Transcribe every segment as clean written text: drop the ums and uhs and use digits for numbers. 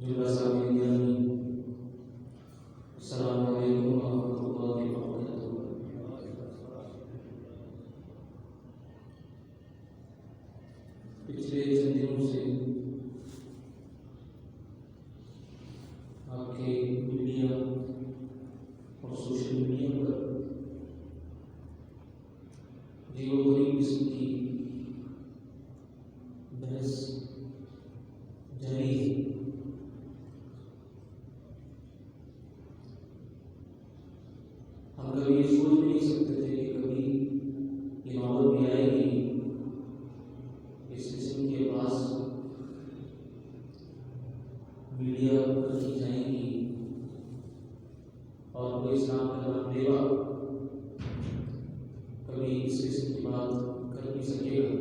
جملہ سامعین، السلام علیکم ورحمۃ اللہ وبرکاتہ۔ پچھلے چند دنوں سے آپ کے میڈیا اور سوشل میڈیا پر عجیب و غریب قسم کی بحث جاری ہے۔ ہم کبھی یہ سوچ نہیں سکتے تھے کہ کبھی یہ نوبت بھی آئے گی، اس قسم کے پاس میڈیا رکھی جائیں گی اور کوئی اسلام کا نام لیوا کبھی اس قسم کی بات کر نہیں سکے گا۔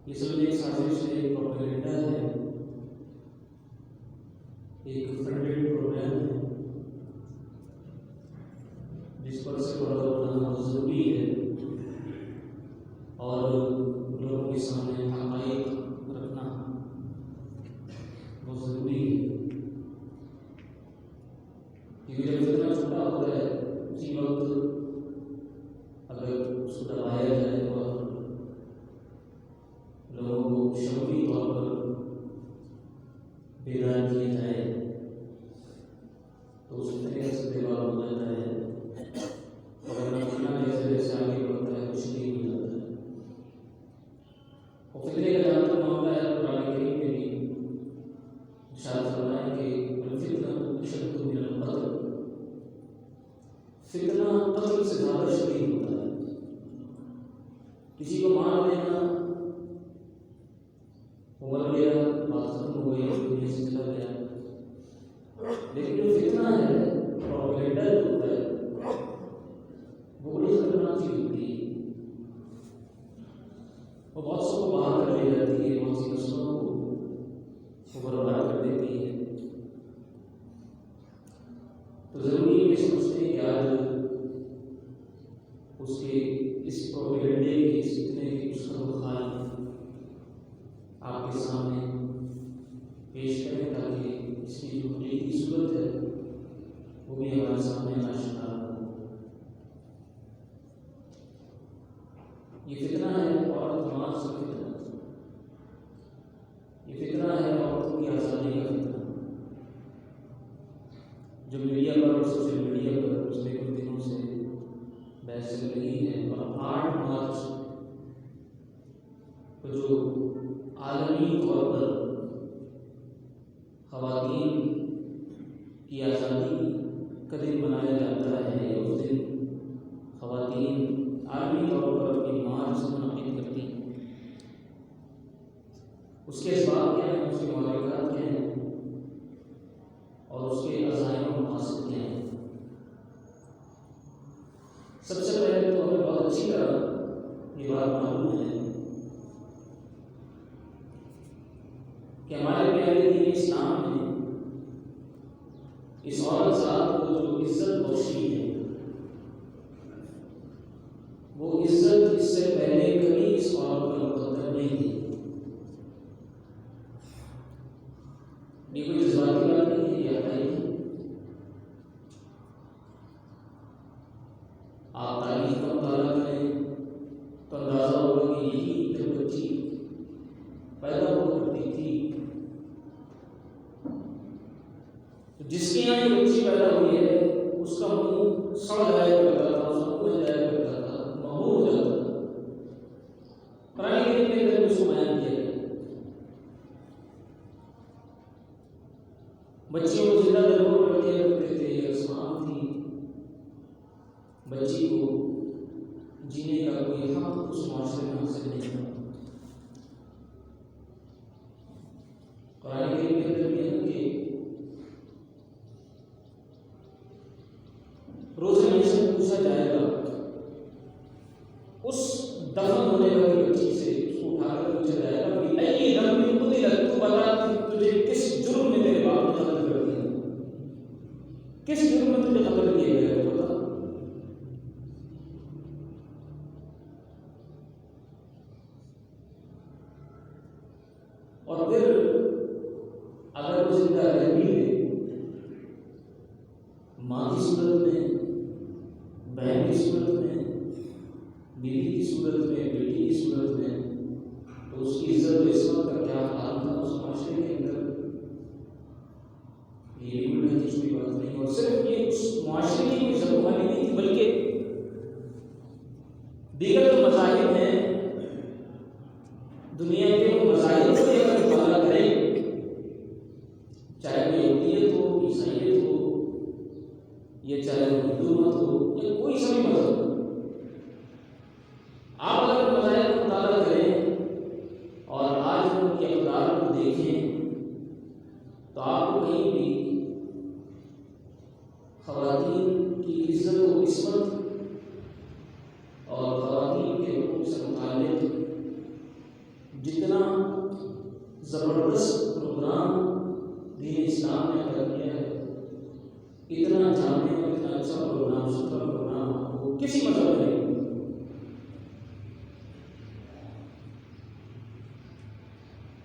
یہ سب ایک سازش ہے، ایک پروپیگنڈا ہے، ایک فنڈیڈ پروگرام ہے جس پر سے پردہ بنانا بہت ضروری ہے اور لوگوں کے سامنے حقائق رکھنا بہت ضروری ہے، کیونکہ جب فتنہ چھوٹا ہوتا ہے اسی وقت اگر اس کو دبایا جائے اور لوگوں کو شعوری طور پر بیدار کیا جائے تو اس طرح سے دیوار ہو جاتا ہے، اور اگر فتنہ جیسے جیسے آگے بڑھتا ہے کچھ نہیں ہو جاتا ہے۔ اور فتنے کا جہاں تک معاملہ ہے قرآن کریم میں بھی ارشاد فرمایا کہ الفتنة اشد من القتل، فتنہ قتل سے زیادہ شدید ہوتا ہے۔ کسی کو مار دینا، وہ مر گیا، بات ختم ہو گئی، دنیا سے چلا گیا، لیکن جو فتنہ ہے، پروپیگنڈا جو ہوتا ہے، وہ بڑی خطرناک چیز ہوتی ہے۔ وہ بہت سو کو باہر کر لے جاتی ہے، بہت سی نسلوں کو برباد کر دیتی ہے۔ تو ضروری یہ سمجھتے ہیں کہ آج اس کے اس پروپیگنڈے کے اس فتنے کے اس کا مخال آپ کے سامنے پیش کریں تاکہ اس کی جو حقیقی صورت ہے وہ بھی ہمارے سامنے آشکار ہو۔ یہ فتنہ ہے عورت مار سے فتنہ، یہ فتنہ ہے عورتوں کی آزادی کا فتنہ، جو میڈیا پر اور سوشل میڈیا پر پچھلے کچھ دنوں سے بحث چل رہی ہے۔ اور 8 مارچ کو جو عالمی طور پر خواتین کی آزادی کا دن منایا جاتا ہے، اس دن خواتین عالمی طور پر اپنی مارچ منعقد کرتی ہیں۔ اس کے اسباب کیا ہیں، اس کے محرکات کیا ہیں اور اس کے عزائم و مقاصد کیا ہیں؟ سب سے پہلے تو ہمیں بہت اچھی طرح یہ بات معلوم ہے کہ ہمارے پیارے دین اسلام نے اس عورت ذات کو جو عزت بخشی ہے، وہ عزت اس سے پہلے کبھی اس عورت پر مقدر نہیں تھی۔ یہ کوئی جذباتی بات نہیں ہے، یہ حقائق ہے۔ آپ تاریخ کا مطالعہ کریں تو اندازہ ہوگا کہ یہی جب بچی پیدا ہو کرتی تھی، تو جس کے یہاں یہ بچی پیدا ہوئی ہے اس کا منہ سڑ جایا کرتا تھا، اس کا منہ جایا کرتا تھا، مغرور ہو جاتا تھا۔ قرآن کریم کے اندر اس کو بیان کیا گیا، بچیوں کو زندہ ضرور رکھ دیا کرتے تھے، یہ رسوم تھی، بچی کو جینے کا کوئی حق اس معاشرے میں حاصل نہیں تھا۔ قرآن کریم کے اندر بھی ہے کہ روز محشر پوچھا جائے گا اس دفن ہونے والی بچی سے، اس کو اٹھا کر پوچھا جائے گا کہ اے ذنب قتلت، تو بتا تجھے کس جرم میں تیرے باپ نے قتل کر دیا، کس جرم میں تجھے قتل کیا گیا ہے، بتا۔ اور پھر اگر وہ زندہ رہ بھی ہے، ماں کی صورت میں، بہن کی صورت میں، بیوی کی صورت میں، بیٹی کی صورت میں، تو اس کی عزت و عصمت کا کیا حال تھا اس معاشرے کے اندر؟ یہ بالکل کوئی بات نہیں. اور صرف یہ اس معاشرے کی کوئی ضرورت والی نہیں تھی، بلکہ دیگر جو مذاہب ہیں دنیا کے، وہ مذاہب کو اگر مطالعہ کریں، چاہے وہ یہودیت ہو، عیسائیت ہو، یا چاہے وہ ہندو مت ہو، یا کوئی سا بھی مذہب ہو، آپ اگر مذاہب کا مطالعہ کریں اور آج ان کی اقدار کو دیکھیں تو آپ کو کہیں بھی خواتین کی عزت و عصمت اور خواتین کے حقوق سے متعلق جتنا زبردست پروگرام دین اسلام نے ادا کیا ہے، اتنا جامع اور اتنا اچھا پروگرام، سترہ پروگرام آپ کو کسی مذہب میں نہیں.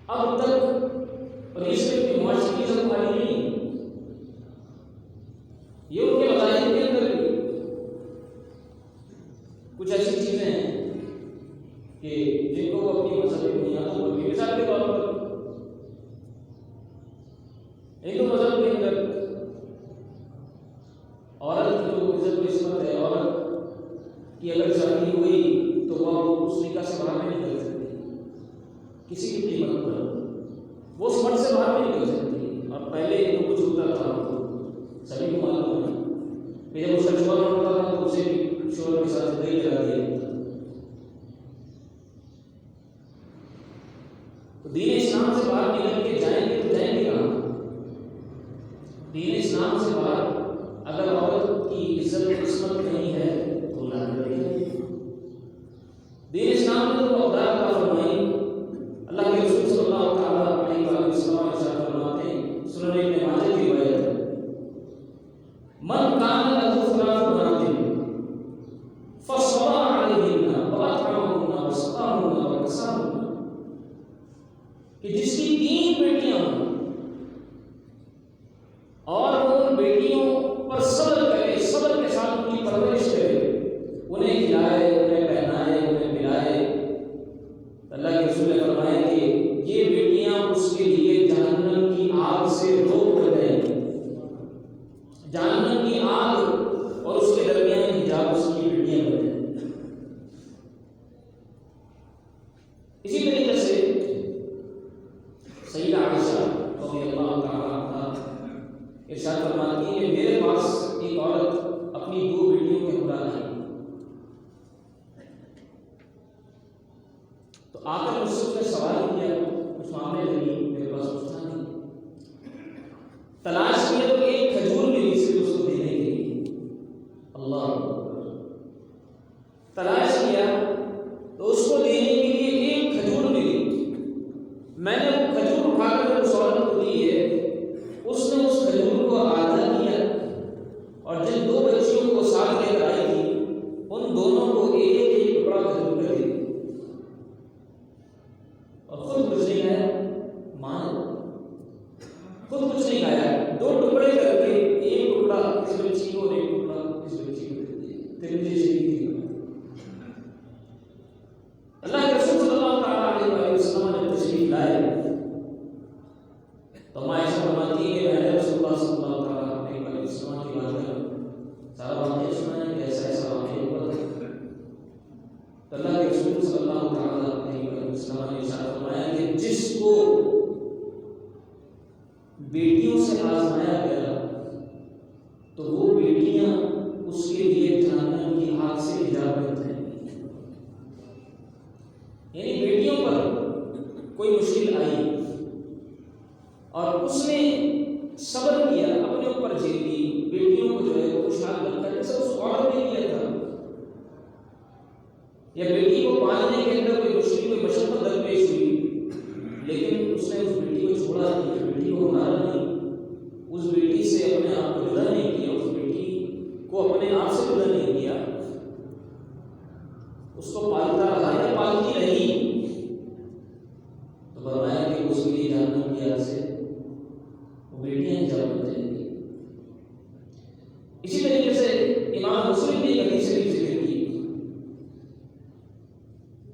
اب تک، اور یہ صرف معاشرے کی ضرورت والی نہیں، یہ ان کے مذاہب کے اندر بھی کچھ ایسی چیزیں ہیں کہ جن کو وہ اپنی مذہبی بنیادوں پر بھی، مثال کے طور پر ہندو مذہب کے اندر عورت کی جو عزت و عصمت ہے، عورت کی اگر شادی ہوئی تو وہ اس نکاح سے باہر نہیں نکل سکتی کسی بھی قیمت پر، وہ اس مرد سے باہر نہیں نکل سکتی. اور پہلے جو کچھ ہوتا تھا سبھی کو معلوم ہے کہ جب اس کا شوہر ہوتا تھا تو اسے بھی شوہر کے ساتھ زندگی لگا دیا جاتا تھا. تو دین اسلام سے باہر نکل کے جائیں گے تو جائیں گے کہاں؟ دین اسلام سے باہر اگر عورت کی عزت و عصمت نہیں ہے تو نہ کرے. دین اسلام نے تو اقدار کا فرمائی، اللہ کے رسول صلی اللہ تعالیٰ علیہ وسلم ارشاد فرماتے ہیں، سنن ابن ماجہ کی روایت ہے، من کان لہ ثلاث بنات فصبر علیہن واطعمہن وسقاہن وکساہن، کہ جس کی 3 بیٹیاں ہوں اور وہ ان بیٹیوں پر صبر کرے، صبر کے ساتھ ان کی پرورش کرے، انہیں کھلائے، انہیں پہنائے، انہیں پلائے. اللہ کے رسول نے فرمایا کہ یہ بیٹیاں اس کے لیے جہنم کی آگ سے روک کر دیں گی. جہنم کی آگ اور اس کے درمیان حجاب اس کی بیٹیاں بن جائیں. اسی طریقے سے سیدہ عائشہ رضی اللہ تعالیٰ عنہا ارشاد فرماتی ہے کہ میرے پاس ایک عورت اپنی 2 بیٹیوں کے ہمراہ آئی تو آ کر مجھ سے اس نے سوال کیا، کچھ معاملے لگی، میرے پاس کچھ تھا نہیں، تلاش کیا تو ایک کھجور ملی صرف اس کو دینے کے لیے. اللہ اکبر. تلاش کیا تو اس کو دینے کے لیے ایک کھجور ملی. میں نے وہ کھجور اٹھا کر اس عورت کو دی ہے، اس نے اس کھجور کو آدھا کیا اور جن 2 بچیوں کو ساتھ لے کر آئی تھی ان دونوں کو ایک ایک ٹکڑا کھجور کر دیا اور خود کچھ نہیں کھایا. ماں خود کچھ نہیں کھایا، 2 ٹکڑے کر کے ایک ٹکڑا اس بچی کو اور ایک ٹکڑا اس بچی کو دے دیا. ترمذی شریف کی اللہ کے رسول صلی اللہ تعالیٰ علیہ وسلم نے تشریف لائے تو عائشہ فرماتی ہے کہ میں نے رسول اللہ صلی اللہ تعالیٰ علیہ وسلم کی بات کر سارا واقعہ سنا ہے کہ ایسا ایسا واقعہ ہوا تھا. تو اللہ کے رسول صلی اللہ تعالیٰ علیہ وسلم نے ارشاد فرمایا کہ جس کو بیٹیوں سے آزمایا گیا تو وہ بیٹیاں اس کے لیے جہنم کی آگ سے حجاب بن جائیں گی. یعنی بیٹیوں پر کوئی مشکل آئی اور اس نے صبر کیا، اپنے اوپر جھیل لی، بیٹیوں کو جو ہے وہ خوشحال بن کر جیسے اس عورت نے کیا تھا، یا بیٹی کو پالنے کے اندر کوئی مشکل، کوئی مشقت درپیش ہوئی لیکن اس نے اس بیٹی کو چھوڑا نہیں، اس بیٹی کو مارا نہیں، اس بیٹی سے اپنے آپ کو جدا نہیں کیا، اس بیٹی کو اپنے آپ سے جدا نہیں کیا، اس کو پالتا رہا یا پالتی رہی، تو فرمایا کہ اس کے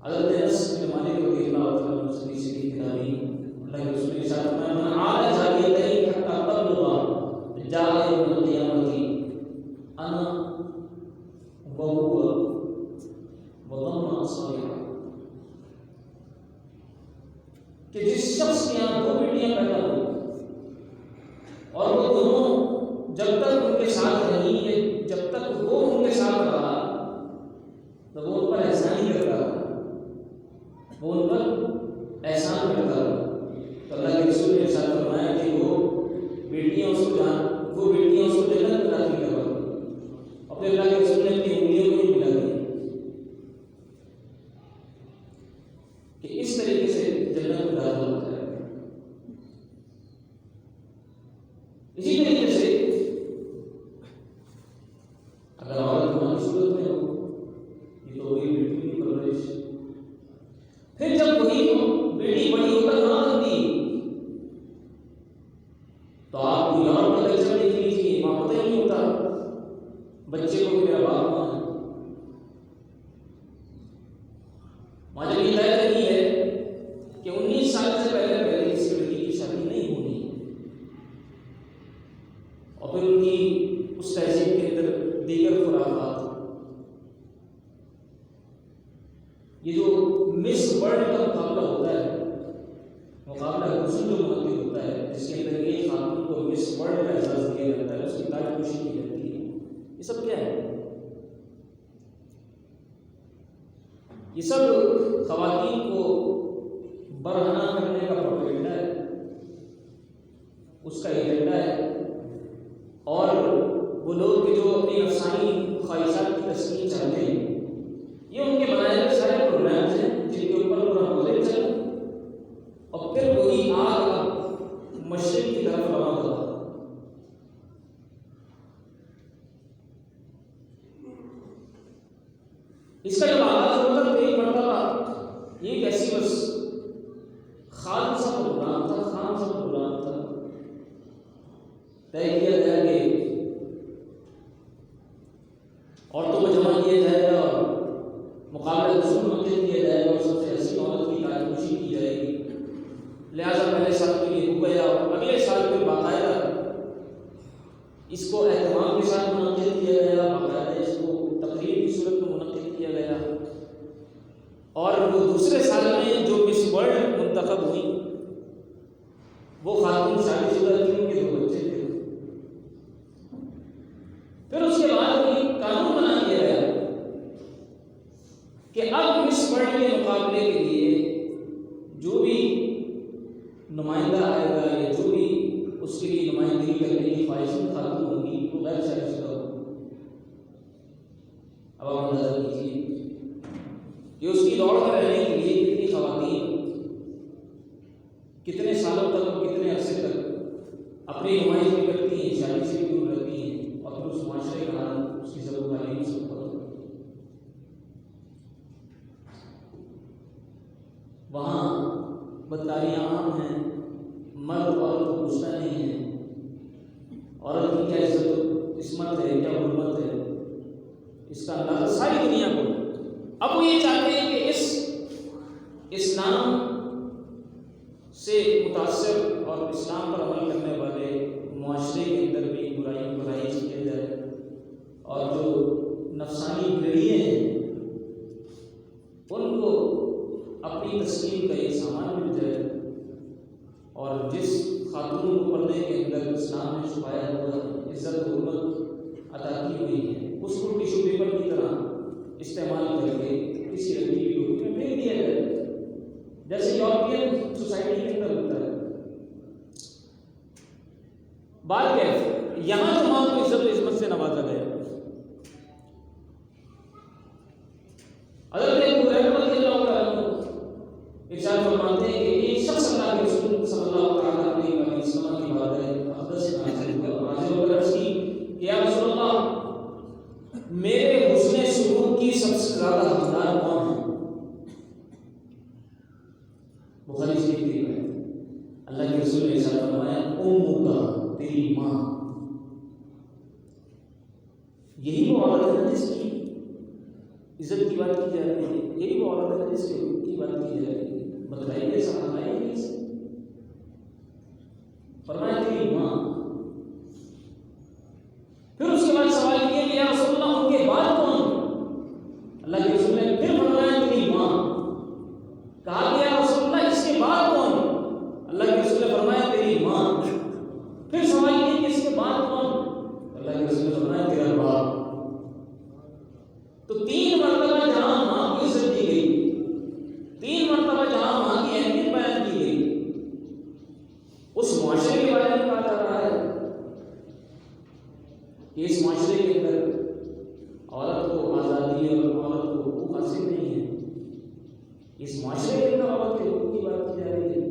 حضرت انس بن مالک رضی اللہ تعالیٰ عنہ سے حدیث کتابی اللہ کے رسول کے ساتھ میں من عال جاریتین حتی تبلغ جاء یوم القیامت انا وهو وضم اصابعه، کہ جس شخص کے یہاں دو بیٹیاں پیدا ہوئی اور وہ دونوں جب تک ان کے ساتھ رہی ہے، جب تک وہ ان کے ساتھ رہا تو وہ ان پر احسان ہی کرتا رہا، وہ ان پر احسان کرتا رہا۔ تو اللہ کے رسول نے ارشاد فرمایا کہ وہ بیٹیاں اس کو جنت میں داخل کروا دی، اور پھر اللہ کے رسول نے اپنی انگلیوں کو ہی ملا دی کہ اس طریقے سے جنت میں داخل ہوتا ہے۔ اسی طریقے سے اگر عورت ماں کی صورت میں ہو، یہ تو وہی بیٹی کی پرورش، پھر جب وہی بیٹی بڑی ہو کر ماں بنتی تو آپ کو یورپ کا کلچر دیکھ لیجیے، وہاں پتہ ہی نہیں ہوتا بچے کو میرا باپ کون ہے۔ وہاں جب یہ طے نہیں ہے کہ 19 سال سے پہلے کسی لڑکی کی شادی نہیں ہونی، اور پھر ان کی اس تہذیب کے اندر دیگر خرافات، یہ جو مس ورلڈ کا مقابلہ ہوتا ہے، مقابلہ حسن جو منعقد ہوتا ہے جس کے اندر ایک خاتون کو مس ورلڈ کا اعزاز دیا جاتا ہے، اس کی تاج پوشی کی جاتی ہے، یہ سب کیا ہے؟ یہ سب خواتین کو برہنہ کرنے کا پروپیگنڈا ہے، اس کا ایجنڈا ہے، اور وہ لوگ کہ جو اپنی نفسانی خواہشات کی تسکین چاہتے ہیں، یہ ان کے بنائے ہوئے سارے پروگرامز ہیں جن کے اوپر پورا موضوع چل، اور پھر وہی آگ مشرق کی طرف روانہ ہوا۔ اس کا جب آغاز ہوتا تو ایک مرتبہ یہ کیسی بس خان سا غلام تھا، طے کیا گیا کہ عورتوں کو جمع کیا جائے گا اور مقابلہ حسن منعقد کیا جائے گا اور سب سے حسین عورت کی تاج پوشی کی جائے گی، لہٰذا پہلے سال کے لیے ہو گیا اور اگلے سال میں باقاعدہ اس کو اہتمام کے ساتھ منعقد کیا گیا، باقاعدہ اس کو تقریب کی صورت میں منعقد کیا گیا، اور وہ دوسرے سال میں جو مس ورلڈ منتخب ہوئی وہ خاتون شادی شدہ تھی، ان کے 2 بچے تھے۔ پھر اس کے بعد کوئی قانون بنا دیا گیا کہ اب مس ورلڈ کے مقابلے کے لیے جو بھی نمائندہ آئے گا یا جو بھی اس کے لیے نمائندگی کرنے کی خواہشمند خاتون ہوں گی وہ غیر شادی شدہ ہوگی۔ اب آپ اندازہ کیجیے کہ اس کی دوڑ میں رہنے کے لیے کتنی خواتین کتنے سالوں تک اور کتنے عرصے تک اپنی نمائندگی کرتی ہیں، شادی سے بھی دور رہتی ہیں، اور پھر اس معاشرے کا حال، اس کی ضرورت تعلیم سب پتہ ہوتی ہے۔ وہاں بدکاریاں عام ہیں، مرد عورت کو پوچھتا نہیں ہے، عورت کی کیا عزت و عصمت ہے، کیا حرمت ہے، اس کا اندازہ ساری دنیا کو۔ اب وہ یہ چاہتے ہیں کہ اس اسلام سے متاثر اور اسلام پر عمل کرنے والے معاشرے کے اندر بھی برائی کو رائج کیا جائے، اور جو نفسانی گھڑیے ہیں ان کو اپنی تسلیم کا ایک سامان مل جائے، اور جس خاتون کو پردے کے اندر اسلام نے چھپایا ہوا عزت و حرمت عطا کی ہوئی ہے، اس کو ٹیشو پیپر کی طرح استعمال کر کے کسی لڑکی کی ڈوری میں پھینک دیا جائے، جیسے یورپین سوسائٹی کے اندر ہوتا ہے۔ بات کیا ہے، یہاں تو ماں کو عزت و عصمت سے نوازا گیا۔ حضرت ابو ہریرہ رضی اللہ تعالیٰ عنہ ارشاد فرماتے ہیں کہ ایک شخص اللہ کے رسول صلی اللہ تعالیٰ علیہ وسلم کی بارگاہ اقدس میں حاضر ہو کر عرض کی کہ یا رسول اللہ، میرے حسن سلوک کی سب سے زیادہ حقدار کون ہے؟ بخاری شریف کی روایت، اللہ کے رسول نے ارشاد فرمایا امک، تیری ماں۔ یہی وہ عورت ہے جس کی عزت کی بات کی جا رہی ہے، یہی وہ عورت ہے اس کی بات کی جائے بتلائیے صاحب آئیے سے فرمایا تیری ماں. پھر اس کے بعد سوال کیا کہ یا رسول اللہ ان کے بعد کون؟ اللہ کے رسول نے پھر فرمایا تیری ماں. کہا کہ یا رسول اللہ اس کے بعد کون؟ اللہ کے رسول نے فرمایا تیری ماں. پھر سوال کیا کہ اس کے بعد کون؟ اللہ کے رسول نے فرمایا تیرا باپ. تو 3 مرتبہ جہاں ماں کو عزت دی گئی، 3 مرتبہ جہاں ماں کی اہمیت بیان کی گئی، اس معاشرے کے بارے میں کہا جا رہا ہے کہ اس معاشرے کے اندر عورت کو آزادی اور عورت کو حقوق حاصل نہیں ہے. اس معاشرے کے اندر عورت کے حقوق کی بات کی جا رہی ہے.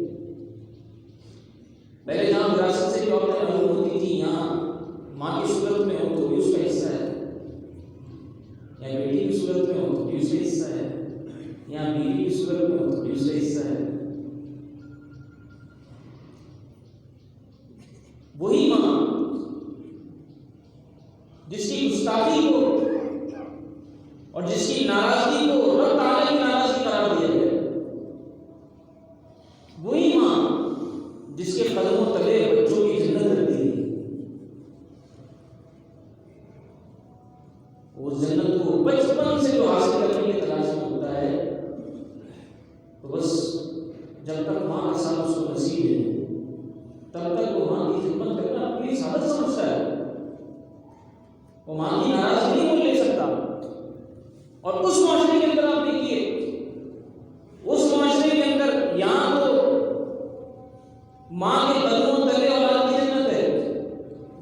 پہلے جہاں وراثت سے عورتیں محروم ہوتی تھیں، یہاں ماں کی صورت میں ہو تو بھی اس کا حصہ ہے، یا بیٹی کی صورت میں ہو تو بھی اس کا حصہ ہے، یا بیوی کی صورت میں ہو تو بھی اس کا حصہ ہے. وہی ماں جس کی گستاخی کو اور جس کی ناراضگی کو رب تعالیٰ کی ناراضگی قرار دیا گیا، وہی ماں جس کے قدموں تلے بچوں کی جنت رکھی گئی، وہ جنت کو بچپن سے جو حاصل کرنے کی تلاش میں ہوتا ہے، تو بس جب تک ماں کا ساتھ اس کو نصیب ہے تب تک وہ ماں کی خدمت کرنا اپنی سعادت سمجھتا ہے. وہ ماں کی ناراضگی نہیں بول لے سکتا. اور اس معاشرے کے اندر آپ دیکھیے، اس معاشرے کے اندر یہاں تو ماں کے قدموں تلے اولاد کی جنت ہے،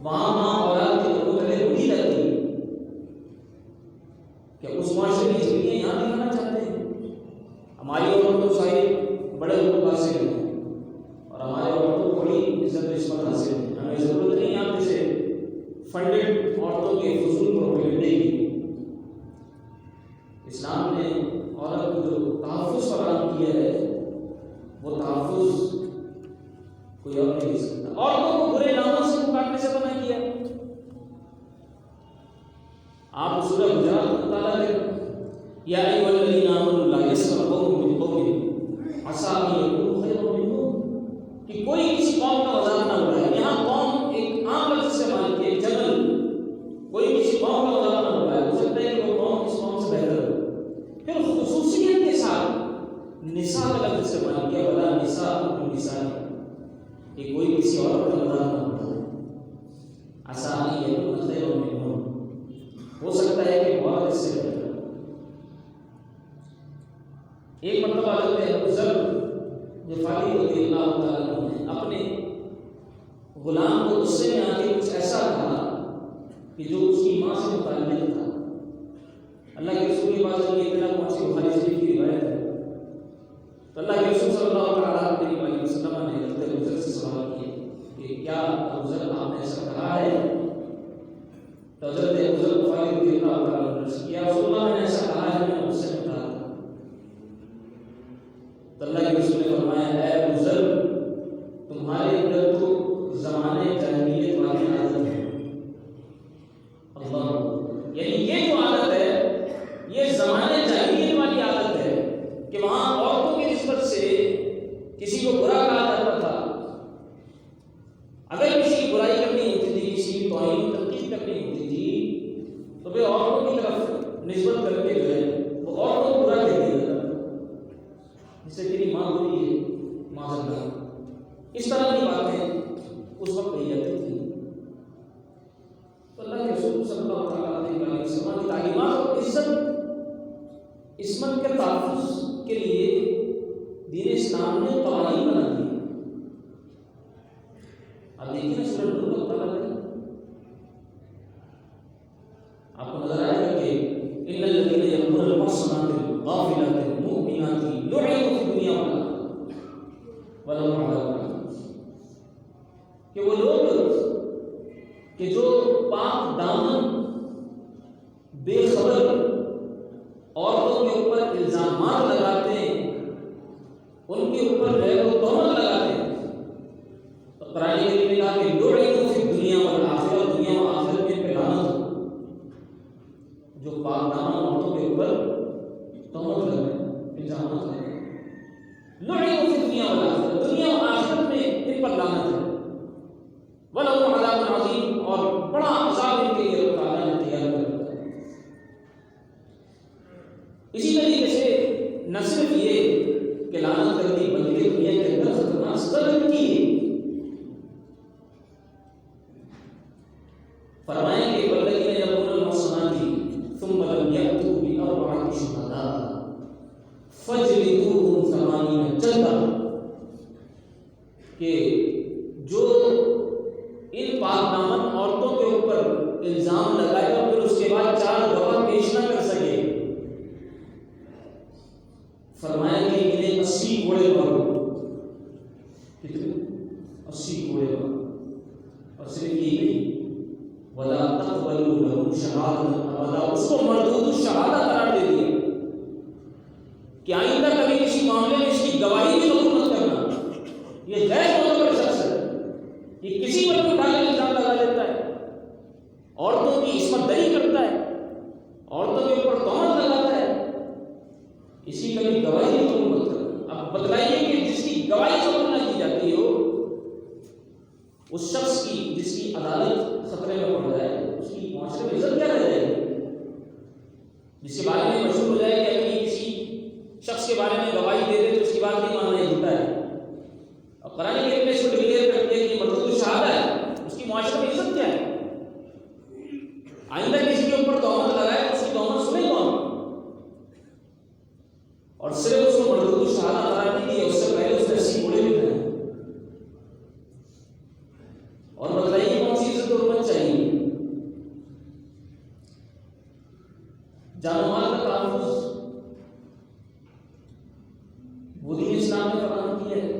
وہاں ماں اولاد کے قدموں تلے روٹی رہتی ہے. کیا اس معاشرے کی زندگیاں یہاں دکھانا چاہتے ہیں؟ ہماری عورتوں کو شاید بڑے حقوق حاصل ہیں اور ہمارے عورتوں کو بڑی عزت رسمت حاصل ہے. ہمیں ضرورت نہیں آپ جیسے فنڈڈ عورتوں کے فضول پروپیگنڈے کی. اسلام نے عورت کو جو تحفظ فراہم کیا ہے وہ تحفظ کوئی اور نہیں دے سکتا. عورتوں کو برے ناموں سے پکارنے سے منع کیا. آپ سورہ حجرات مطالعہ کریں، یا ایھا الذین آمنوا لا یسخر قوم من قوم عسیٰ ان یکونوا خیرا منھم، کہ کوئی کسی قوم کا مذاق نہ اڑائے. یہاں قوم ایک عام لفظ استعمال کیے، جبل. کوئی کسی قوم کا مذاق نہ اڑائے، ہو سکتا ہے کہ وہ قوم اس قوم سے بہتر ہو. پھر خصوصیت کے ساتھ نساء کا لفظ استعمال کیا، ولا نساء من نساء، کہ کوئی کسی عورت کا مذاق نہ اڑائے. عسیٰ ان یکونوا خیرا منھم، ہو سکتا ہے کہ بہت اس سے بہتر. ایک مرتبہ حضرت ابو ذر غفاری رضی اللہ تعالیٰ عنہ نے اپنے غلام کو غصے میں آ کے کچھ ایسا کہا کہ جو اس کی ماں سے متعلق تھا. اللہ کے رسول کے پاس جب یہ اطلاع پہنچی، بخاری شریف کی روایت ہے، تو اللہ کے رسول صلی اللہ علیہ وسلم نے حضرت ابو ذر سے سوال کیا کہ کیا ابو ذر آپ نے ایسا کہا ہے؟ تو حضرت ابو ذر غفاری رضی اللہ تعالیٰ عنہ نے کیا رسول اللہ میں نے ایسا کہا ہے، میں نے اس سے کہا تھا. تو اللہ کے رسول نے فرمایا اے ابو ذر، تمہارے اندر تو زمانے جاہلیت والی عادت ہے. اللہ، یعنی یہ جو عادت ہے یہ زمانے جاہلیت والی عادت ہے کہ وہاں عورتوں کی نسبت سے کسی کو برا کہا جاتا تھا. اگر کسی کی برائی کرنی ہوتی تھی، کسی کی توہین تنقید کرنی ہوتی تھی، تو پھر عورتوں کی طرف نسبت کر کے جو ہے وہ عورتوں کو برا کہہ دیا جاتا تھا، جس سے تیری ماں بری ہے، معذرت. اس طرح کی باتیں اس وقت کہی جاتی تھی. تو اللہ کے رسول صلی اللہ علیہ وسلم کی تعلیمات اور عصمت کے تحفظ کے لیے دین اسلام نے قوانین بنا دیے. اب دیکھیے نا سورہ نور کا تعالیٰ ہے، آپ کو نظر آئے گا کہ ان الذین یرمون المحصنات الغافلات المؤمنات لعنوا فی الدنیا والآخرہ ولہم عذاب عظیم، کہ وہ لوگ کہ جو پاک دامن بے خبر عورتوں کے اوپر الزامات لگاتے ہیں، ان کے اوپر غیر و تہمت لگاتے ہیں، تو قرآن کریم نے کہا کہ لعنوا فی الدنیا والآخرہ، دنیا و آخرت میں لعنت ہو. جو پاک دامن عورتوں کے اوپر تہمت لگائیں، الزامات لعنوا فی الدنیا والآخرہ، دنیا و آخرت میں ان پر لعنت ہے، وَلَهُمْ عَذَابٌ عَظِيمٌ، اور بڑا عذاب ان کے لیے اللہ تعالیٰ نے تیار کر رکھا ہے۔ اسی طریقے سے نہ صرف یہ کہ لعنت کر دی بلکہ دنیا کے اندر خطرناک سزا کی ہے۔ فرمائیں کہ والذین یرمون المحصنات ثم لم یأتوا بأربعة شہداء فاجلدوہم 80 جلدہ، کہ جو ان پاک دامن عورتوں کے اوپر الزام لگائے اور پھر اس کے بعد 4 گواہ پیش نہ کر سکے، فرمایا کہ انہیں 80 گھوڑے مارو۔ کتنے؟ 80 گھوڑے مارو۔ اور صرف یہ نہیں، وَلَا تَقْبَلُوا لَهُمْ شَهَادَةً أَبَدًا، اس کو مردود الشہادہ قرار دے دیا کہ آئندہ کبھی کسی معاملے میں اس کی گواہی بھی قبول مت کرنا۔ یہ غیر معتبر شخص ہے، یہ کسی پر بھی اٹھا کر الزام لگا دیتا ہے، عورتوں کی عصمت دری کرتا ہے، عورتوں کے اوپر تہمت لگاتا ہے، اس کی کبھی گواہی بھی قبول مت کرنا۔ اب بتلائیے کہ جس کی گواہی قبول نہ کی جاتی ہو، اس شخص کی جس کی عدالت خطرے میں پڑ جائے، اس کی معاشرے میں عزت کیا رہ جائے گی؟ جس کے بارے میں مشہور ہو جائے کہ اگر کسی شخص کے بارے میں گواہی دے دے تو اس کی بات نہیں ماننا یہ جھوٹا ہے۔ اور قرآن کریم نے اس کو ڈکلیئر کر دیا کہ یہ مردود الشہادہ ہے، اس کی معاشرے میں عزت کیا ہے؟ آئندہ کسی کے اوپر تہمت لگائے تو اس کی تہمت سنے کون؟ اور صرف اس کو مردود الشہادہ قرار نہیں دیا، اس سے پہلے اس نے 80 گھوڑے بھی کھائے۔ اور بتلائیے کون سی عزت اور حرمت چاہیے؟ جان و مال کا تحفظ وہ دین اسلام نے فراہم کیا ہے۔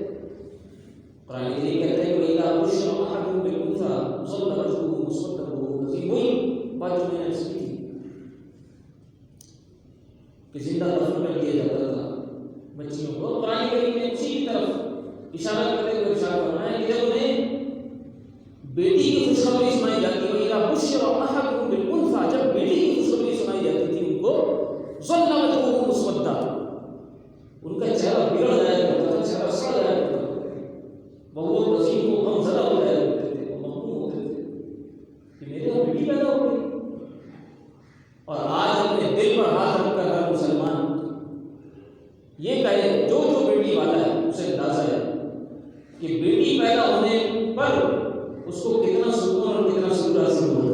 قرآن کریم کہتا ہے کہ اذا بشر احدهم بالانثى ظل وجهه مسودا وهو كظيم، وہی بات جو میں نے عرض کی تھی کہ زندہ دفن کر دیا جاتا تھا بچیوں کو۔ قرآن کریم نے اسی کی طرف اشارہ کرتے ہوئے ارشاد فرمایا کہ جب انہیں بیٹی کی خوشخبری سنائی جاتی ہے، اذا بشر احدهم بالانثى، جب بیٹی کی خوشخبری سنائی جاتی تھی ان کو، ظل وجهه مسودا، ان کا چہرہ بگڑ جایا کرتا تھا، چہرہ سڑ جایا کرتا تھا، وہ وسیم کو غم زدہ ہو جایا کرتے تھے، وہ مغموم ہوتے تھے کہ میرے یہاں بیٹی پیدا ہو گئی۔ اور آج اپنے دل پر ہاتھ رکھ کر ہر مسلمان یہ کہے جو بیٹی والا ہے اسے اندازہ ہے کہ بیٹی پیدا ہونے پر اس کو کتنا سکون اور کتنا سرور حاصل ہوا ہے،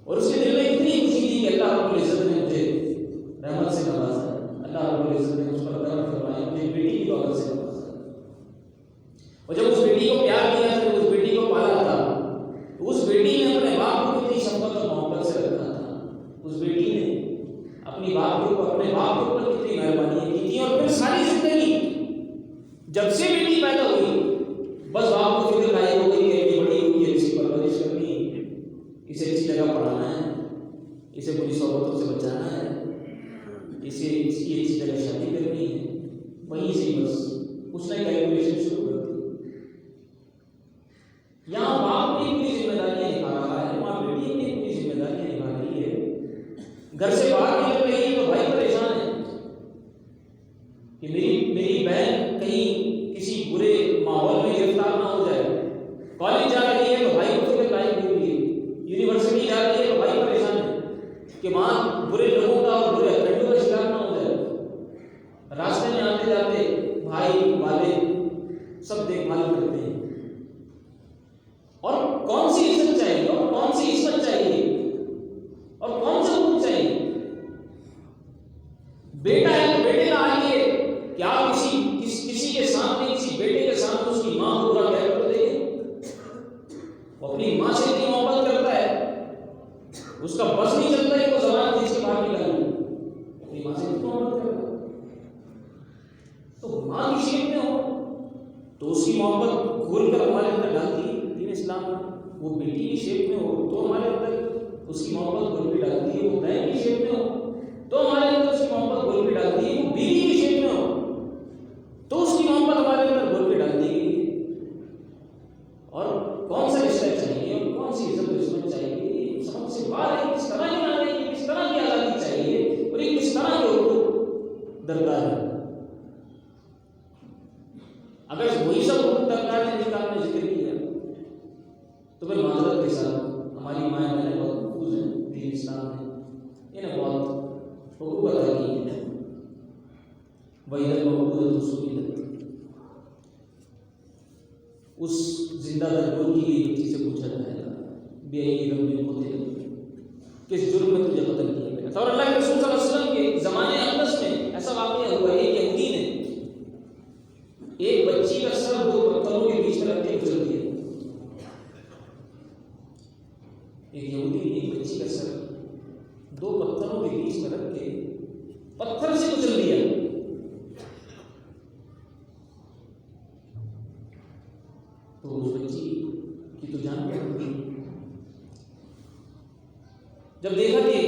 اور اس کے دل میں اتنی خوشی تھی کہ اللہ رب العزت نے مجھے رحمت سے نوازا ہے، اللہ رب العزت نے مجھ پر کرم فرمایا، مجھے بیٹی کی دولت سے نوازا ہے۔ اور جب اس بیٹی کو پیار کیا تھا، اس بیٹی کو پالا تھا، تو اس بیٹی نے اپنے باپ کو کتنی شفقت اور محبت سے رکھا تھا، اس بیٹی نے اپنے باپ کے اوپر کتنی مہربانیاں کی تھیں۔ اور پھر ساری زندگی جب سے بیٹی پیدا ہوئی بس باپ کو فکر لاحق ہو گئی کہ یہ بڑی ہوئی ہے، اس کی پرورش کرنی، اسے اچھی جگہ پڑھانا ہے، اسے بری صحبتوں سے بچانا ہے، اسے اس کی اچھی جگہ شادی کرنی ہے، وہیں سے بس اس نے کیلکولیشن شروع کر دی۔ یہاں باپ نے پوری ذمہ داریاں نبھا رہا ہے، وہاں بیٹی نے پوری ذمہ داریاں نبھا رہی ہے۔ گھر سے باہر نکل رہی ہے تو بھائی پریشان ہے کہ میری بہن کہیں کسی برے ماحول میں گرفتار نہ ہو جائے۔ کالج جا رہی ہے تو بھائی کو فکر لاحق ہوئی ہے، یونیورسٹی جا رہی ہے تو بھائی پریشان ہے کہ وہاں برے لوگوں کا اور برے ہتھیلیوں کا شکار نہ ہو جائے۔ راستے میں آتے جاتے بھائی والد سب دیکھ بھال کرتے ہیں۔ اور کون سی عزت چاہیے اور کون سی عصمت چاہیے اور کون سا حقوق چاہیے؟ بیٹا ہے تو بیٹے کا حال یہ کہ آپ کسی کے سامنے، کسی بیٹے کے سامنے اس کی ماں کو برا کہہ کر دیکھیں، وہ اپنی ماں سے اتنی محبت کرتا ہے، اس کا بس نہیں چلتا ہے کہ وہ زبان کھینچ کے باہر نکالے، اپنی ماں سے اتنی محبت کرتا ہے۔ تو ماں کی شیپ میں ہو تو اس کی محبت کھول کر ہمارے اندر ڈالتی ہے دین اسلام میں، وہ بیٹی کی شیپ میں ہو تو ہمارے اندر اس کی محبت گھول کے ڈالتی ہے، وہ بہن کی شیپ میں ہو تو ہمارے اندر اس کی محبت گھول کے ڈالتی ہے، وہ بیوی کی شیپ میں ہو تو اس کی محبت ہمارے اندر گھول کے ڈالتی ہے۔ اور کون سا رشتہ چاہیے اور کون سی عزت و عصمت چاہیے، سمجھ سے باہر ہے، کس طرح کی آزادی، کس طرح کی آزادی چاہیے اور یہ کس طرح کے حقوق درکار ہے۔ اگر وہی سب درکار ہے جن کا ہم نے ذکر کیا تو پھر معذرت کے ساتھ ہماری مائیں بہنیں بہت محفوظ ہیں دین اسلام نے انہیں بہت حقوق ادا کی ہیں. وَإِذَا الْمَوْءُودَةُ سُئِلَتْ، اس زندہ درگور کی گئی بچی سے پوچھا جائے گا بِأَيِّ ذَنبٍ قُتِلَتْ، کس جرم میں تجھے قتل کیا گیا. اور اللہ کے رسول صلی اللہ علیہ وسلم کے زمانے اقدس میں ایسا واقعہ ہوا. ایک یہودی نے ایک بچی کا سر دو پتھروں کے بیچ میں رکھ کے کچل دیا. ایک یہودی نے ایک بچی کا سر دو پتھروں کے بیچ میں رکھ کے پتھر سے کچل دیا. تو اس بچی کی تو جان پہ ہوتی. جب دیکھا کہ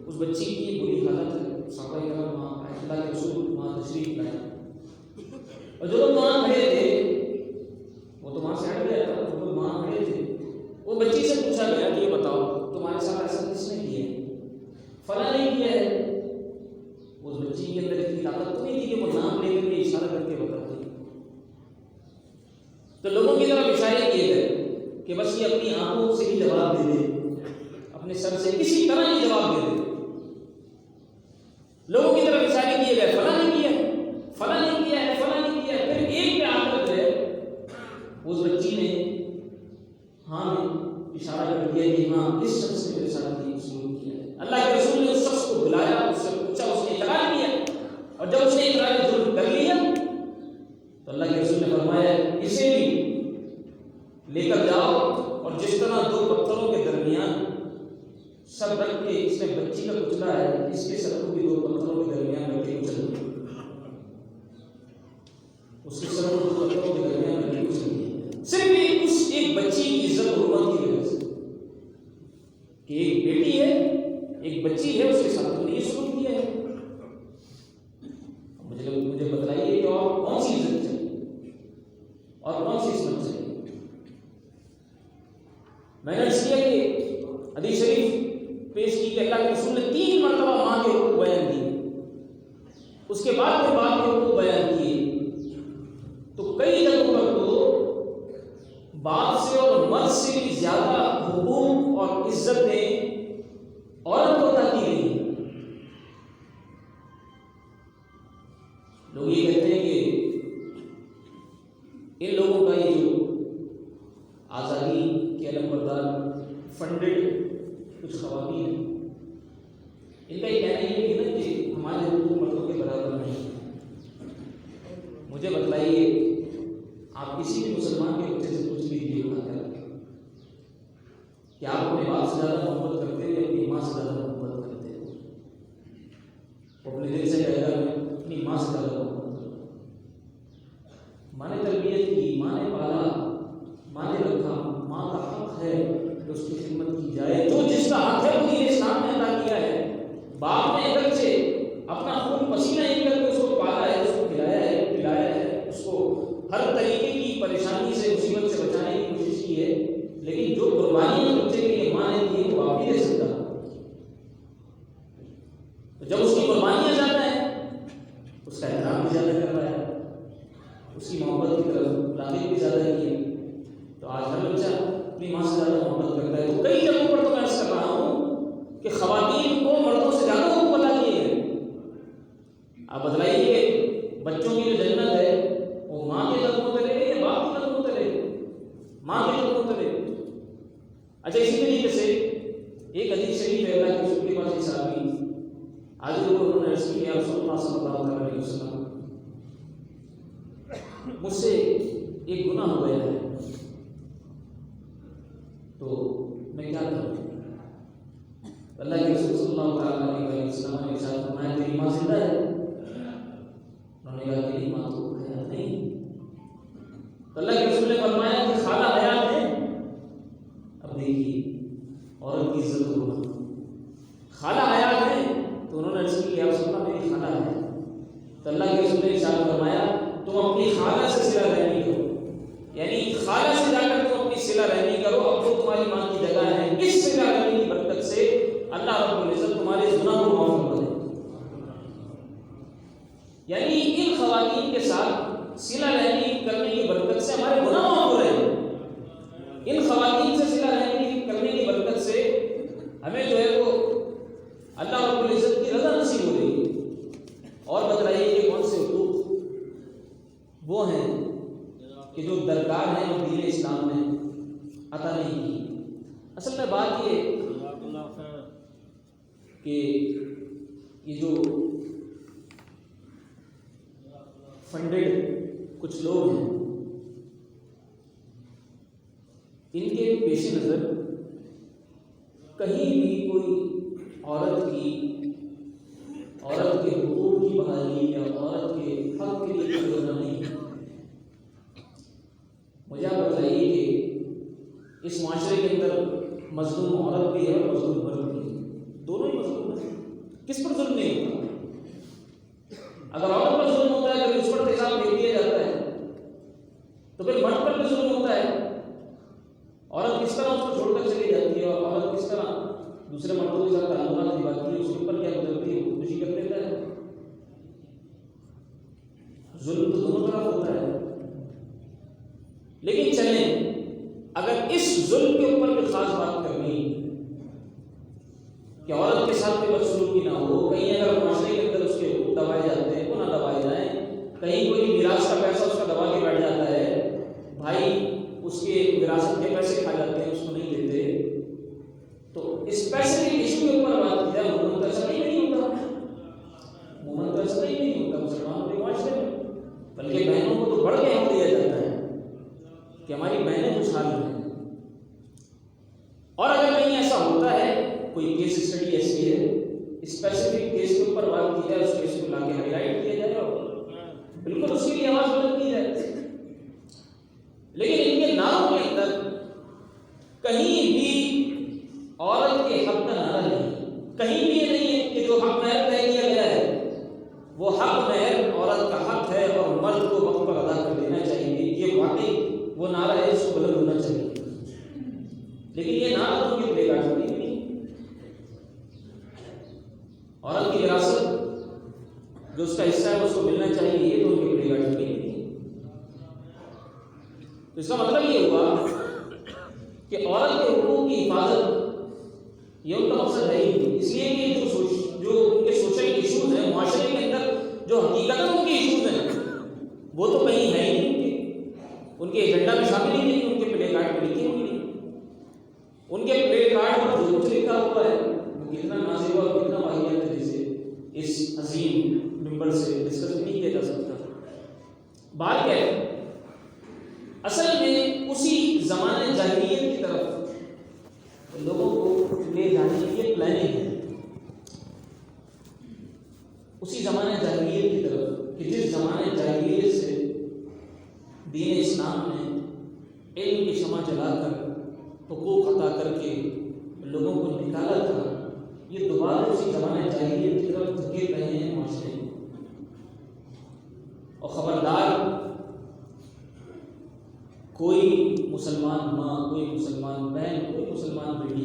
اس بچی کی بری حالت ہے، صحابہ کرام وہاں آئے، اللہ کے رسول وہاں تشریف لائے، اور جو لوگ وہاں کھڑے تھے وہ تو وہاں سے ہٹ گیا تھا. جو لوگ وہاں کھڑے تھے وہ بچی سے پوچھا گیا کہ یہ بتاؤ تمہارے ساتھ ایسا کس نے کیا ہے؟ فلاں نے کیا ہے. اس بچی کے اندر اتنی طاقت تو نہیں تھی کہ وہ نام لے کر کے اشارہ کر کے بتاتی. تو لوگوں کی طرف اشارے کیے گئے کہ بس یہ اپنی آنکھوں سے ہی جواب دے دے، اپنے سر سے کسی طرح ہی جواب دے دے. لوگوں کی طرف اشارے کیے گئے، فلاں نے کیا ہے، فلاں نے کیا ہے، فلاں نے کیا ہے. پھر ایک پہ آ کر جو ہے اس بچی نے ہاں اشارہ کر دیا کہ ہاں اس شخص نے میرے ساتھ یہ سلوک کیا ہے. اللہ کے رسول نے اس شخص کو بلایا، اس سے پوچھا، اس نے اقرار کیا، اور جب اس نے اقرار جرم کر لیا تو اللہ کے رسول نے فرمایا اسے بھی لے کر جاؤ، اور جس طرح دو پتھروں کے درمیان سر رکھ کے اس نے بچی کا کچلا ہے، اس کے سر کو بھی دو پتھروں کے درمیان رکھ کے کچل دیا. اس کے سر کو دو پتھروں کے درمیان رکھ کے کچل دیا، صرف اس ایک بچی کی عزت و حرمت کی وجہ سے کہ ایک بیٹی ہے، ایک بچی ہے، اس کے ساتھ تو نے یہ سلوک کیا ہے. مجھے بتلائیے کہ اور کون سی عزت چاہیے اور کون سی عصمت چاہیے. میں نے اس لیے کہ حدیث شریف پیش کی کہ اللہ کے رسول نے 3 مرتبہ ماں کے حقوق بیان کیے، اس کے بعد پھر باپ کے حقوق بیان کیے. تو کئی جگہوں پر تو باپ سے اور مرد سے بھی زیادہ حقوق اور عزتیں عورت کو عطا کی گئی ہیں. لوگ یہ کہتے ہیں کہ ان لوگوں کا یہ جو آزادی کے علم بردار فنڈڈ کچھ خواتین ہیں، ان کا یہ کہنا یہ ہے کہ ہمارے حقوق مردوں کے برابر نہیں. مجھے بتلائیے، آپ کسی بھی مسلمان کے بچے سے پوچھ لیجیے کہ آپ اپنے باپ سے زیادہ محبت کرتے ہیں یا اپنی ماں سے زیادہ محبت کرتے ہیں؟ وہ اپنے دل سے کہے گا میں اپنی ماں سے زیادہ محبت کرتا ہوں. ماں نے تربیت کی، ماں نے پالا، ماں نے رکھا. ماں کا حق ہے کہ اس کی خدمت کی جائے. جو جس کا حق ہے وہ دین اسلام نے عطا کیا ہے. باپ نے اگرچہ اپنا خون پسینہ ایک کر کے اس کو پالا ہے، اس کو کھلایا ہے، پلایا ہے، اس کو ہر طریقے کی پریشانی سے، مصیبت سے بچانے کی کوشش کی ہے، لیکن جو قربانیاں بچے کے لیے ماں نے دی وہ باپ نہیں دے سکتا. تو جب اس کی قربانیاں زیادہ ہیں، اس کا احترام بھی زیادہ کر رہا ہے، اس کی محبت کی طرف راغب بھی زیادہ کی ہے. تو آج ہر بچہ اپنی ماں سے زیادہ محبت کرتا ہے. تو کئی جگہوں پر تو میں عرض کر رہا ہوں کہ خواتین کو مردوں سے زیادہ حقوق عطا کیے ہیں. آپ بتلائیے کہ بچوں کی جو جنت ہے وہ ماں کے قدموں تلے ہے یا باپ کے قدموں تلے؟ ماں کے قدموں تلے. اچھا، اسی طریقے سے ایک حدیث شریف ہے، اللہ کے رسول کے پاس ایک صحابی حاضر ہوئے، انہوں نے عرض کی یا رسول اللہ صلی اللہ علیہ وسلم، مجھ سے ایک گناہ ہو گیا ہے تو میں کیا کروں؟ اللہ کے رسول صلی اللہ علیہ وسلم نے ارشاد فرمایا تیری ماں زندہ ہے؟ انہوں نے کہا تیری ماں تو حیات نہیں. تو اللہ کے رسول نے فرمایا کہ خالہ حیات ہے. اب دیکھیے عورت کی عزت و حرمت. خالہ حیات ہے تو انہوں نے عرض کی یا رسول اللہ میری خالہ ہے. تو اللہ کے رسول نے ارشاد فرمایا تم اپنی خالہ سے صلہ رحمی کرو، یعنی خالہ سے جا کر تم اپنی صلہ رحمی کرو. اب وہ تمہاری ماں کی جگہ ہے. اس صلہ رحمی کی برکت سے اللہ رب العزت تمہارے گناہ کو معاف کر دے. یعنی ان خواتین کے ساتھ صلہ رحمی کرنے کی برکت سے ہمارے گناہ معاف ہو رہے ہیں. ان خواتین سے صلہ رحمی کرنے کی برکت سے ہمیں جو ہے وہ اللہ رب العزت کی رضا نصیب ہو رہی ہے. اور بتائیے کہ کون سے حقوق وہ ہیں کہ جو درکار ہیں اور دین اسلام نے عطا نہیں کی. اصل میں بات یہ کہ یہ جو فنڈڈ کچھ لوگ ہیں ان کے پیش نظر کہیں بھی کوئی عورت کے حقوق کی بحالی یا عورت کے حق کے لیے کوئی ہونا نہیں. مجھے آپ بتائیے کہ اس معاشرے کے اندر مظلوم عورت بھی ہے اور مظلوم مرد بھی ہے. دونوں ہی مظلوم ہیں. کس پر ظلم نہیں ہوتا؟ اگر عورت پر ظلم ہوتا ہے تو اس پر تیزاب دے دیا جاتا ہے تو پھر مرد پر بھی ظلم ہوتا ہے. عورت کس طرح اس کو چھوڑ کر چلی جاتی ہے اور عورت کس طرح دوسرے مردوں کے ساتھ تعلقات نبھاتی ہے، اس کے اوپر کیا گزرتی ہے، خودکشی کر لیتا ہے. ظلم تو دونوں طرف ہوتا ہے. لیکن چلیں اگر اس ظلم کے اوپر بھی خاص بات کرنی کہ عورت کے ساتھ کوئی بدسلوکی نہ ہو، کہیں اگر معاشرے کے اندر اس کے حقوق دبائے جاتے ہیں وہ نہ دبائے جائیں، کہیں کوئی میراث کا پیسہ اس کا دبا کے بیٹھ جاتا ہے، بھائی اس کے وراثت کے پیسے کھا جاتے ہیں، اس کو نہیں دیتے، تو اس پیسے کے ایشو کے اوپر بات کی جائے عموماً تو ایسا نہیں ہوتا. عموماً تو ایسا نہیں ہوتا مسلمانوں کے معاشرے میں. بلکہ بہنوں کو تو بڑھ کے حق دیا جاتا ہے کہ ہماری بہنیں خوشحال ہیں. اور اگر کہیں ایسا ہوتا ہے، کوئی کیس اسٹڈی ایسی ہے، اسپیسیفک کیس کے اوپر بات کی جائے، اس کیس کو لا کے ہائی لائٹ کیا جائے اور بالکل اس کے لیے آواز بلند کی جائے. لیکن ان کے ناموں کے اندر کہیں بھی عورت کے حق کا نعرہ نہیں. کہیں بھی یہ نہیں ہے کہ جو حق مہر طے کیا گیا ہے وہ حق مہر عورت کا حق ہے اور مرد کو وقت پر ادا کر دینا چاہیے. یہ واقعی وہ نعرہ ہے، اس کو بلند ہونا چاہیے. لیکن یہ نعرہ تو ان کے پلے کارڈ میں نہیں. عورت کی وراثت جو اس کا حصہ ہے اس کو ملنا چاہیے، یہ تو ان کے پلے کارڈ میں نہیں. تو اس کا مطلب یہ ہوا کہ عورت کے حقوق کی حفاظت یہ ان کا مقصد ہے ہی نہیں. اس لیے کہ جو ان کے سوشل ایشوز ہیں معاشرے کے اندر، جو حقیقت ان کے ایشوز ہیں وہ تو کہیں ہے ہی نہیں. ان کے ایجنڈا میں شامل ہی نہیں، ان کے پلے کارڈ پہ لکھے ہوئے نہیں. ان کے پلے کارڈ پر جو کچھ لکھا ہوا ہے وہ کتنا نازیبا اور کتنا واحد ہے جسے اس عظیم ممبر سے ڈسکس نہیں کیا جا سکتا. بات کیا ہے؟ اصل میں اسی زمانے جاہلیت کی طرف لوگوں کو لے جانے کی یہ پلاننگ ہے. اسی زمانے جاہلیت کی طرف کہ جس زمانے جاہلیت سے دین اسلام نے علم کی شمع جلا کر حقوق عطا کر کے لوگوں کو نکالا تھا، یہ دوبارہ اسی زمانے جاہلیت کی طرف دھکیل رہے ہیں معاشرے. اور خبردار، کوئی مسلمان ماں، کوئی مسلمان بہن، کوئی مسلمان بیٹی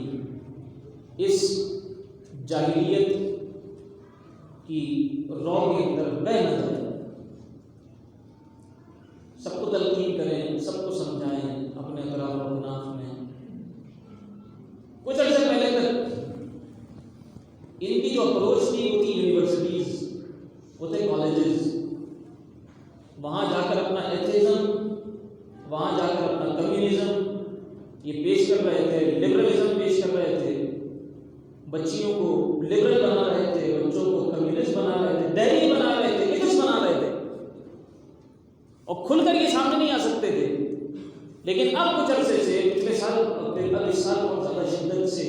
اس جاہلیت کی رو کے اندر بہہ نہ جائے. سب کو تلقین کریں، سب کو سمجھائیں اپنے اطراف و اکناف میں. کچھ عرصے پہلے تک ان کی جو اپروچ تھی وہ تھی یونیورسٹیز، وہ تھے کالجز. وہاں جا کر اپنا ایتھیزم، وہاں جا کر اپنا کمیونزم یہ پیش کر رہے تھے، لبرلزم پیش کر رہے تھے. بچیوں کو لبرل بنا رہے تھے، بچوں کو کمیونسٹ بنا رہے تھے، ڈیری بنا رہے تھے، ایتھس بنا رہے تھے، اور کھل کر یہ سامنے نہیں آ سکتے تھے. لیکن اب کچھ عرصے سے، پچھلے سال اب اس سال بہت زیادہ شدت سے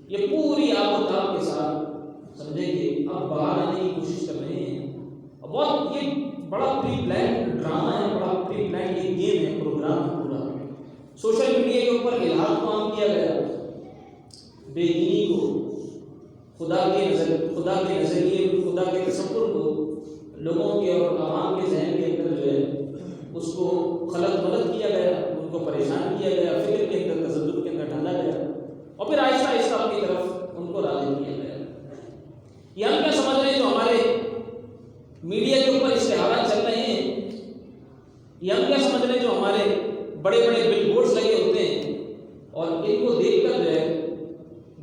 یہ پوری آب و تاب کے ساتھ سمجھے کہ اب باہر آنے کی کوشش کر رہے ہیں. اور بہت یہ بڑا پری پلان ڈرامہ ہے، بڑا پری پلان یہ گیم ہے، پروگرام ہے پورا. سوشل میڈیا کے اوپر الہام کو عام کیا گیا، بے دینی کو، خدا کے نظریے، خدا کے تصور کو لوگوں کے اور عوام کے ذہن کے اندر جو ہے اس کو خلط ملط کیا گیا، ان کو پریشان کیا گیا، فکر کے اندر، تزدد کے اندر ڈالا گیا، اور پھر آہستہ آہستہ اپنی طرف ان کو راغب کیا گیا. یہ ہم کیا سمجھ رہے ہیں جو ہمارے میڈیا کے اوپر اشتہارات چل رہے ہیں یہ ہم کیا سمجھ رہے ہیں جو ہمارے بڑے بڑے بل بورڈز لگے ہوتے ہیں اور ان کو دیکھ کر جو ہے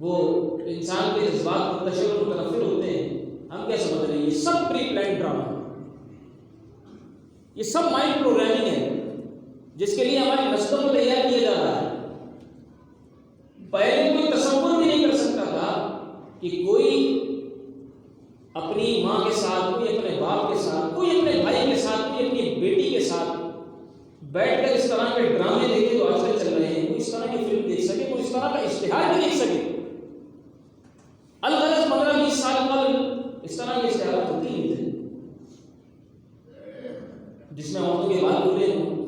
وہ انسان کے جذبات منتشر اور متنفر ہوتے ہیں، ہم کیا سمجھ رہے ہیں یہ سب پری پلان ڈرامہ ہے، یہ سب مائنڈ پروگرامنگ ہے جس کے لیے ہماری نسلوں کو تیار کیا جا رہا ہے۔ پہلے کوئی تصور بھی نہیں کر سکتا تھا کہ کوئی اپنی ماں کے ساتھ، کوئی اپنے باپ کے ساتھ، کوئی اپنے بھائی کے ساتھ، کوئی اپنی بیٹی کے ساتھ بیٹھ کر اس طرح کے ڈرامے دیکھے جو آج کل چل رہے ہیں، کوئی اس طرح کی فلم دیکھ سکے، کوئی اس طرح کا اشتہار بھی دیکھ سکے۔ الغرض 15-20 سال قبل اس طرح کے اشتہارات ہوتے ہی نہیں تھے جس میں عورتوں کے بال کھلے ہوں،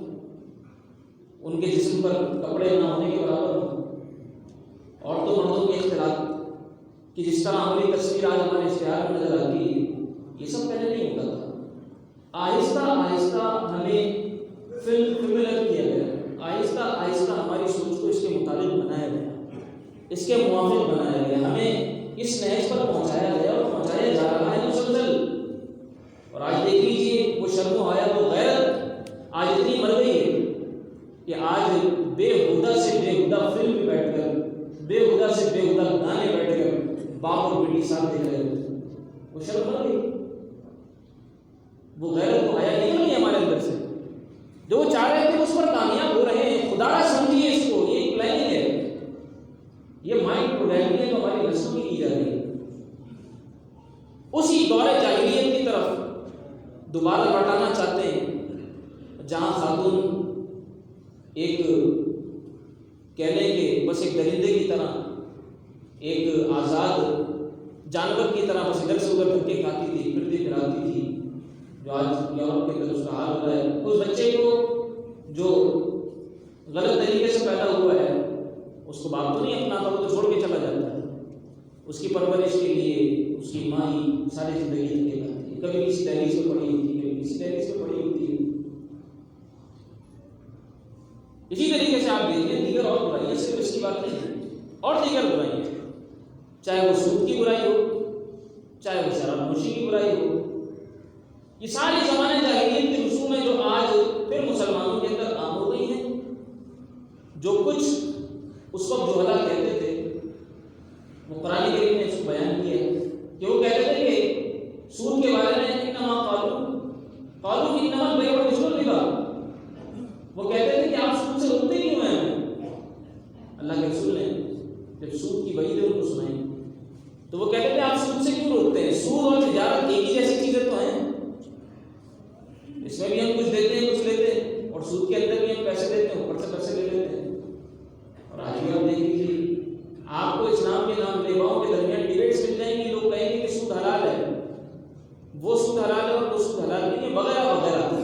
ان کے جسم پر کپڑے نہ ہونے کے برابر ہوں، عورتوں مردوں کے اختلاط کہ جس طرح ہماری تصویر آج ہمارے اشتہار میں نظر آتی ہے، یہ سب پہلے نہیں ہوتا تھا۔ آہستہ آہستہ ہمیں فیملر کیا گیا، آہستہ آہستہ ہماری سوچ کو اس کے مطابق بنایا گیا، اس کے موافق بنایا گیا، ہمیں اس نہج پر پہنچایا گیا اور پہنچایا جا رہا ہے مسلسل۔ اور آج دیکھ لیجیے وہ شرم و حیا، وہ غیرت آج اتنی مر گئی ہے کہ آج بےہودہ سے بےہودہ فلم پہ بیٹھ کر، بےہودہ سے بےہودہ گانے بیٹھ کر باپ اور بیٹی ساتھ دیکھ رہے ہوتے ہیں، وہ شرم مر گئی، وہ غیرت و حیا نکل گئی ہمارے اندر سے۔ جو وہ چاہ رہے تھے اس پر کامیاب ہو رہے ہیں، خدا نہ سمجھیے اس کو، یہ ایک پلاننگ ہے، یہ مائنڈ پروگرامنگ ہے جو ہماری نسلوں کی جا رہی ہے۔ اسی دور جاہلیت کی طرف دوبارہ لوٹانا چاہتے ہیں جہاں خاتون ایک کہہ لیں کہ بس ایک درندے کی طرح، ایک آزاد جانور کی طرح بس ادھر سے ادھر دھکے کھاتی تھی، پھرتی پھراتی تھی، جو آج یورپ کے اندر اس کا حال ہو رہا ہے۔ اس بچے کو جو غلط طریقے سے پیدا ہوا ہے اس کو باپ تو نہیں اپناتا، وہ تو چھوڑ کے چلا جاتا ہے، اس کی پرورش کے لیے اس کی ماں ہی ساری زندگی دھکے کھاتی ہے، کبھی کسی دہلیز پہ پڑی ہوتی ہے، کبھی کسی دہلیز پہ پڑی ہوتی ہے۔ اسی طریقے سے آپ دیکھیں دیگر اور برائیاں، صرف اس کی بات نہیں ہے، اور دیگر برائیاں، چاہے وہ سود کی برائی ہو، چاہے وہ شراب نوشی کی برائی ہو، یہ ساری زمانے جاہلیت کی رسوم ہیں جو آج پھر مسلمانوں کے اندر عام ہو گئی ہیں۔ جو کچھ اس وقت جو جوہلا کہتے تھے، وہ قرآن کریم نے اس کو بیان کیا ہے کہ وہ کہتے تھے کہ سود کے بارے میں انما قالوا انما البيع مثل الربا، وہ کہتے تھے کہ آپ سود سے روکتے کیوں ہیں؟ اللہ کے رسول نے جب سود کی وعید ان کو سنائی تو وہ کہتے تھے آپ سود سے کیوں روکتے ہیں؟ سود اور تجارت ایک ہی جیسی چیزیں تو ہیں، اس میں بھی ہم کچھ دیتے ہیں کچھ لیتے ہیں، اور سود کے اندر بھی ہم پیسے دیتے ہیں، اوپر سے پیسے لے لیتے ہیں۔ اور آج بھی آپ دیکھ لیجیے، آپ کو اسلام کے نام رباؤں کے درمیان ڈیبیٹس مل جائیں گے، لوگ کہیں گے کہ سود حلال ہے، وہ سود حلال ہے اور وہ سود حلال نہیں ہے، وغیرہ وغیرہ۔